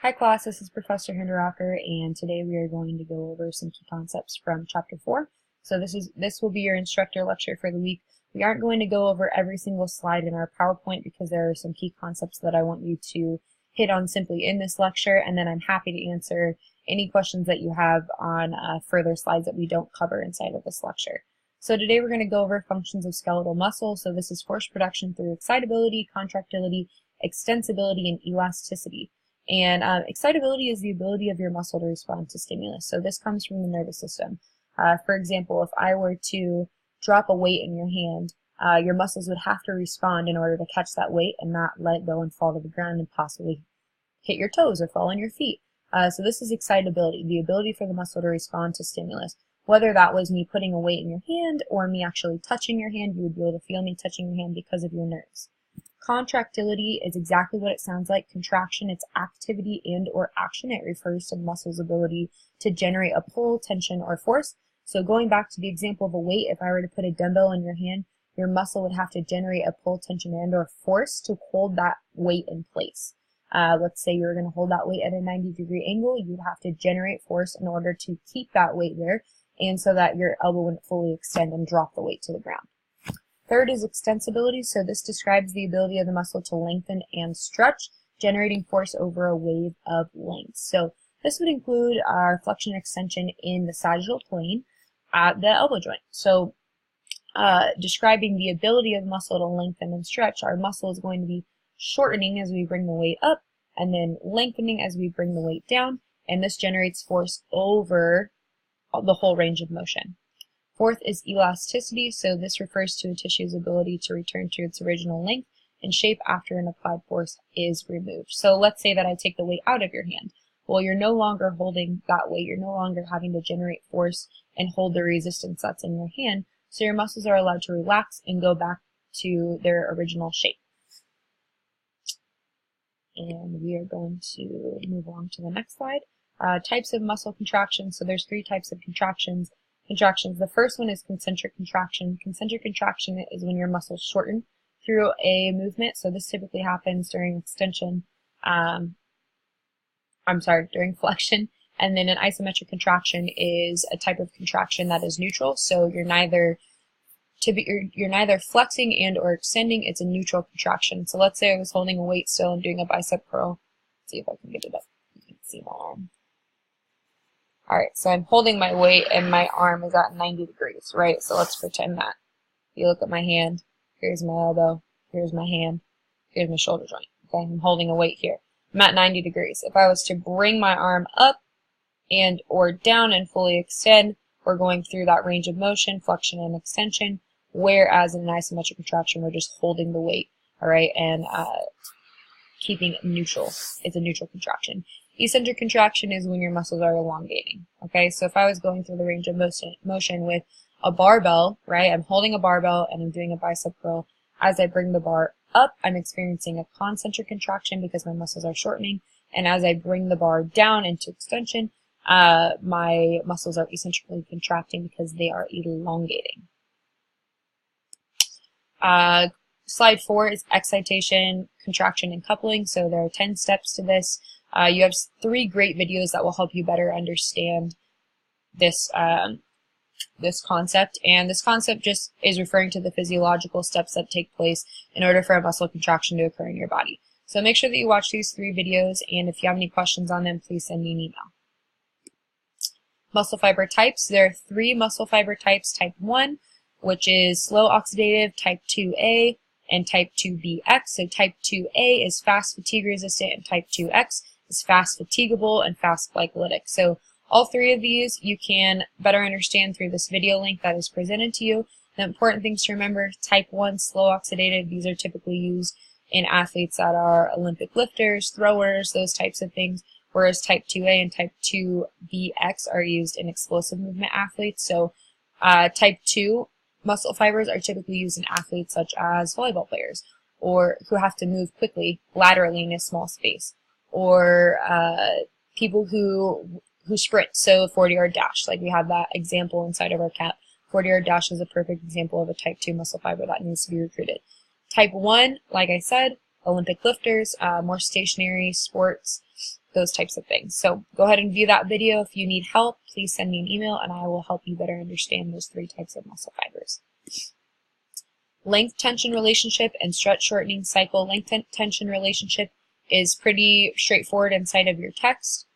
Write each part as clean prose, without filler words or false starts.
Hi class, this is Professor Hinderocker, and today we are going to go over some key concepts from Chapter 4. So this will be your instructor lecture for the week. We aren't going to go over every single slide in our PowerPoint because there are some key concepts that I want you to hit on simply in this lecture, and then I'm happy to answer any questions that you have on further slides that we don't cover inside of this lecture. So today we're going to go over functions of skeletal muscle. So this is force production through excitability, contractility, extensibility, and elasticity. And excitability is the ability of your muscle to respond to stimulus. So this comes from the nervous system. For example, if I were to drop a weight in your hand, your muscles would have to respond in order to catch that weight and not let it go and fall to the ground and possibly hit your toes or fall on your feet. So this is excitability, the ability for the muscle to respond to stimulus. Whether that was me putting a weight in your hand or me actually touching your hand, you would be able to feel me touching your hand because of your nerves. Contractility is exactly what it sounds like. Contraction, it's activity and or action. It refers to the muscle's ability to generate a pull, tension, or force. So going back to the example of a weight, if I were to put a dumbbell in your hand, your muscle would have to generate a pull, tension, and or force to hold that weight in place. Let's say you're going to hold that weight at a 90-degree angle. You'd have to generate force in order to keep that weight there and so that your elbow wouldn't fully extend and drop the weight to the ground. Third is extensibility, so this describes the ability of the muscle to lengthen and stretch, generating force over a wave of length. So this would include our flexion and extension in the sagittal plane at the elbow joint. So describing the ability of the muscle to lengthen and stretch, our muscle is going to be shortening as we bring the weight up and then lengthening as we bring the weight down, and this generates force over the whole range of motion. Fourth is elasticity, so this refers to a tissue's ability to return to its original length and shape after an applied force is removed. So let's say that I take the weight out of your hand. Well, you're no longer holding that weight. You're no longer having to generate force and hold the resistance that's in your hand, so your muscles are allowed to relax and go back to their original shape. And we are going to move on to the next slide. Types of muscle contraction. So there's three types of contractions. The first one is concentric contraction. Concentric contraction is when your muscles shorten through a movement. So this typically happens during extension, during flexion. And then an isometric contraction is a type of contraction that is neutral. So you're neither flexing and or extending. It's a neutral contraction. So let's say I was holding a weight still and doing a bicep curl. Let's see if I can get it up. You can see my arm. Alright, so I'm holding my weight and my arm is at 90 degrees, right? So let's pretend that. You look at my hand, here's my elbow, here's my hand, here's my shoulder joint. Okay, I'm holding a weight here. I'm at 90 degrees. If I was to bring my arm up and or down and fully extend, we're going through that range of motion, flexion and extension, whereas in an isometric contraction, we're just holding the weight, alright, and keeping it neutral. It's a neutral contraction. Eccentric contraction is when your muscles are elongating. Okay, so if I was going through the range of motion with a barbell, right, I'm holding a barbell and I'm doing a bicep curl. As I bring the bar up, I'm experiencing a concentric contraction because my muscles are shortening. And as I bring the bar down into extension, my muscles are eccentrically contracting because they are elongating. Slide 4 is excitation, contraction, and coupling. So there are 10 steps to this. You have 3 great videos that will help you better understand this this concept. And this concept just is referring to the physiological steps that take place in order for a muscle contraction to occur in your body. So make sure that you watch these 3 videos, and if you have any questions on them, please send me an email. Muscle fiber types. There are 3 muscle fiber types. Type 1, which is slow oxidative, type 2A, and type 2BX. So type 2A is fast fatigue resistant, and type 2X is fast fatigable and fast glycolytic. So all 3 of these you can better understand through this video link that is presented to you. The important things to remember: type 1, slow oxidative, these are typically used in athletes that are Olympic lifters, throwers, those types of things, whereas type 2A and type 2BX are used in explosive movement athletes. So type 2 muscle fibers are typically used in athletes such as volleyball players, or who have to move quickly laterally in a small space, or people who sprint, so 40-yard dash, like we have that example inside of our CAP. 40-yard dash is a perfect example of a type 2 muscle fiber that needs to be recruited. Type 1, like I said, Olympic lifters, more stationary sports, those types of things. So go ahead and view that video. If you need help, please send me an email and I will help you better understand those 3 types of muscle fibers. Length tension relationship and stretch shortening cycle. Length tension relationship is pretty straightforward inside of your text.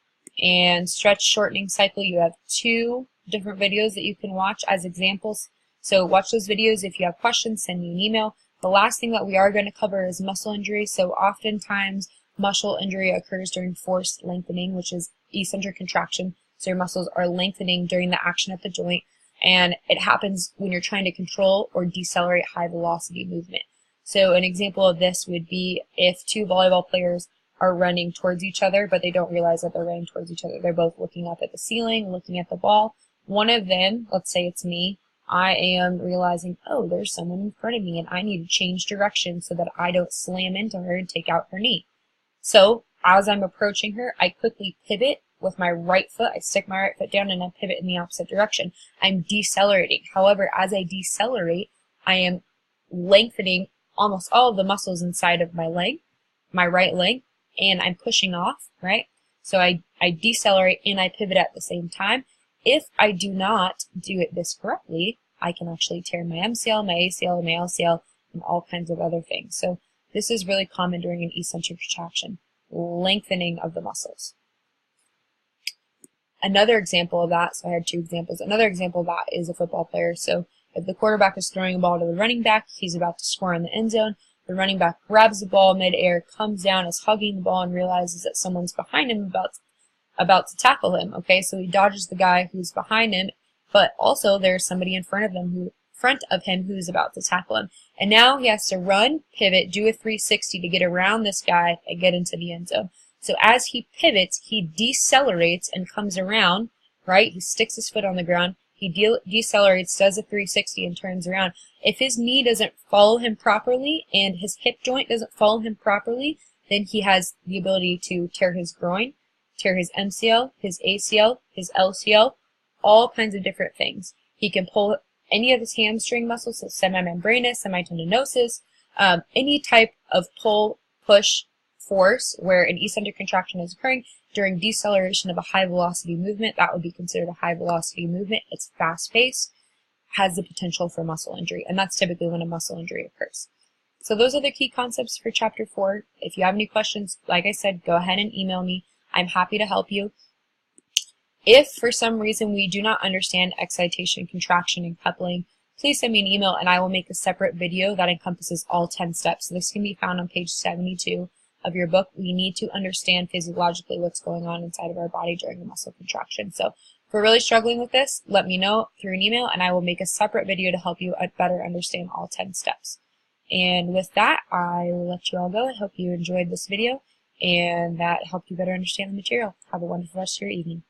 And stretch shortening cycle, you have 2 different videos that you can watch as examples. So watch those videos. If you have questions, send me an email. The last thing that we are going to cover is muscle injury. So oftentimes muscle injury occurs during forced lengthening, which is eccentric contraction. So your muscles are lengthening during the action at the joint. And it happens when you're trying to control or decelerate high velocity movement. So an example of this would be if 2 volleyball players are running towards each other, but they don't realize that they're running towards each other. They're both looking up at the ceiling, looking at the ball. One of them, let's say it's me, I am realizing, oh, there's someone in front of me and I need to change direction so that I don't slam into her and take out her knee. So as I'm approaching her, I quickly pivot with my right foot. I stick my right foot down and I pivot in the opposite direction. I'm decelerating. However, as I decelerate, I am lengthening almost all of the muscles inside of my leg, my right leg, and I'm pushing off, right? So I decelerate and I pivot at the same time. If I do not do it this correctly, I can actually tear my MCL, my ACL, my LCL, and all kinds of other things. So this is really common during an eccentric contraction, lengthening of the muscles. Another example of that, so I had 2 examples, another example of that is a football player. So if the quarterback is throwing a ball to the running back, he's about to score in the end zone, the running back grabs the ball midair, comes down, is hugging the ball, and realizes that someone's behind him about to tackle him. Okay, so he dodges the guy who's behind him, but also there's somebody in front of him who's about to tackle him. And now he has to run, pivot, do a 360 to get around this guy and get into the end zone. So as he pivots, he decelerates and comes around, right? He sticks his foot on the ground. He decelerates, does a 360, and turns around. If his knee doesn't follow him properly and his hip joint doesn't follow him properly, then he has the ability to tear his groin, tear his MCL, his ACL, his LCL, all kinds of different things. He can pull any of his hamstring muscles, so semimembranous, semitendinosus, any type of pull, push, force where an eccentric contraction is occurring during deceleration of a high velocity movement. That would be considered a high velocity movement. It's fast paced, has the potential for muscle injury, and that's typically when a muscle injury occurs. So those are the key concepts for Chapter 4. If you have any questions, like I said, go ahead and email me. I'm happy to help you. If for some reason we do not understand excitation, contraction, and coupling, please send me an email and I will make a separate video that encompasses all 10 steps. This can be found on page 72 of your book. We need to understand physiologically what's going on inside of our body during a muscle contraction. So if we're really struggling with this, let me know through an email and I will make a separate video to help you better understand all 10 steps. And with that, I will let you all go. I hope you enjoyed this video and that helped you better understand the material. Have a wonderful rest of your evening.